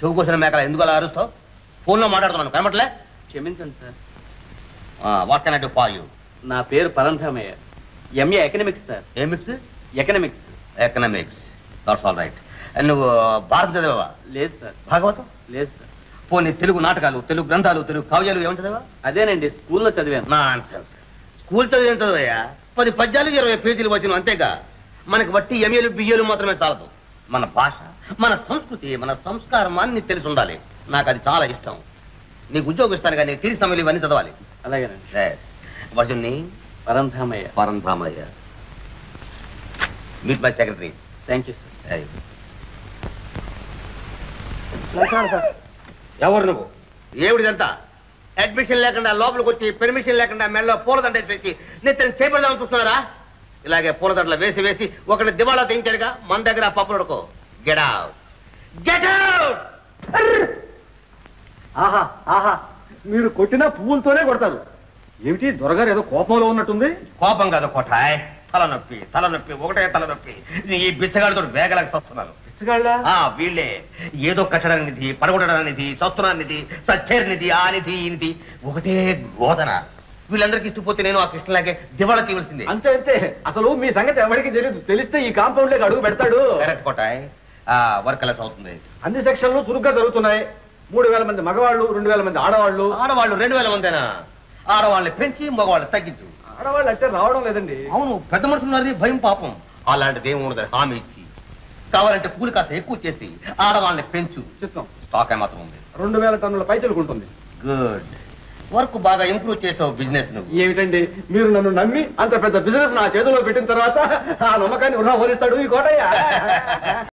చెవు కోసిన మేకల ఎందుకు అలా అరుస్తావు? ఫోన్లో మాట్లాడుతున్నాను కనబట్లే? క్షమించండి sir. What can I do for you? నా పేరు Parandhamayya, MA economics sir. A mix? Economics. Economics, that's all right. నువ్వు భారత చదివావా? లేదు సార్. భాగవతం? లేదు సార్. పోనీ తెలుగు నాటకాలు, తెలుగు గ్రంథాలు, తెలుగు కావ్యాలు ఏమని చదివా? అదేనండి, స్కూల్లో చదివాను. నాన్సెన్స్. స్కూల్ చదివేం చదివయ్యా? 10 పద్యాలు 20 పేజీలు వచ్చిన అంతేగా. మనకి బట్టి ఎంఏలు బిఏలు మాత్రమే చాలదు. మన భాష, మన సంస్కృతి, మన సంస్కారం అన్ని తెలిసి ఉండాలి. నాకు అది చాలా ఇష్టం. నీకు ఉద్యోగం ఇస్తాను కానీ తిరిగి సమయంలో ఇవన్నీ చదవాలి. అలాగేనండి. Parandhamayya. Parandhamayya. Meet my secretary. Thank you sir. ఎవరు నువ్వు? ఏమిడిదంతా? అడ్మిషన్ లేకుండా లోపలికి వచ్చి పెర్మిషన్ లేకుండా మెల్లో పూలదండ వేసి నేను చేపడదామని చూస్తున్నారా? ఇలాగే పూలదండలు వేసి వేసి ఒకటి దివాళా తెంచారుగా. మన దగ్గర పప్పులు ఉడకో. Get out, get out. ఆహా ఆహా, మీరు కొట్టిన పువ్వులతోనే కొడతారు ఏమిటి? దొరగారు ఏదో కోపంలో ఉన్నట్టుంది. కోపం కాదు కోటాయ్, తలనొప్పి తలనొప్పి, ఒకటే తలనొప్పి. ఈ బిచ్చగాడితో వేగలకు వస్తున్నాను. వీళ్ళే ఏదో కట్టడం నిధి, పడగొట్టడం నిధి, సస్తున్నా నిధి, సచ్చేర్ నిధి, ఆ నిధి ఈ నిధి, ఒకటే గోదన. వీళ్ళందరికీ ఇష్టపోతే నేను ఆ కృష్ణలాగే దివాళా తీవలసిందే. అంతే అంతే. అసలు మీ సంగతి ఎవరికి తెలియదు. తెలిస్తే ఈ కాంపౌండ్ లేక అడుగు పెడతాడు. కరెక్ట్ కోటాయ్. వర్క్ ఎలా అవుతుంది? అన్ని సెక్షన్లు చురుగ్గా జరుగుతున్నాయి. 3000 మంది మగవాళ్ళు, 2000 మంది ఆడవాళ్ళు. ఆడవాళ్ళు 2000 మందేనా? ఆడవాళ్ళని పెంచి మగవాళ్ళు తగ్గించు. ఆడవాళ్ళు అయితే రావడం లేదండి. అవును, పెద్ద మనుషులు భయం పాపం. అలాంటిది ఏమి ఉండదు. హామీ ఇచ్చి కావాలంటే కూలి కాస్త ఎక్కువ చేసి ఆడవాళ్ళని పెంచు. చిత్తం. స్టాక్ మాత్రం ఉంది. 2000 టన్నుల పై చెలుకుంటుంది. Good work. బాగా ఇంప్రూవ్ చేసావు బిజినెస్ నువ్వు. ఏమిటండి మీరు నన్ను నమ్మి అంత పెద్ద బిజినెస్ నా చేతిలో పెట్టిన తర్వాత ఆ నమ్మకాన్ని వృధా పోలిస్తాడు ఈ కోటయ్య.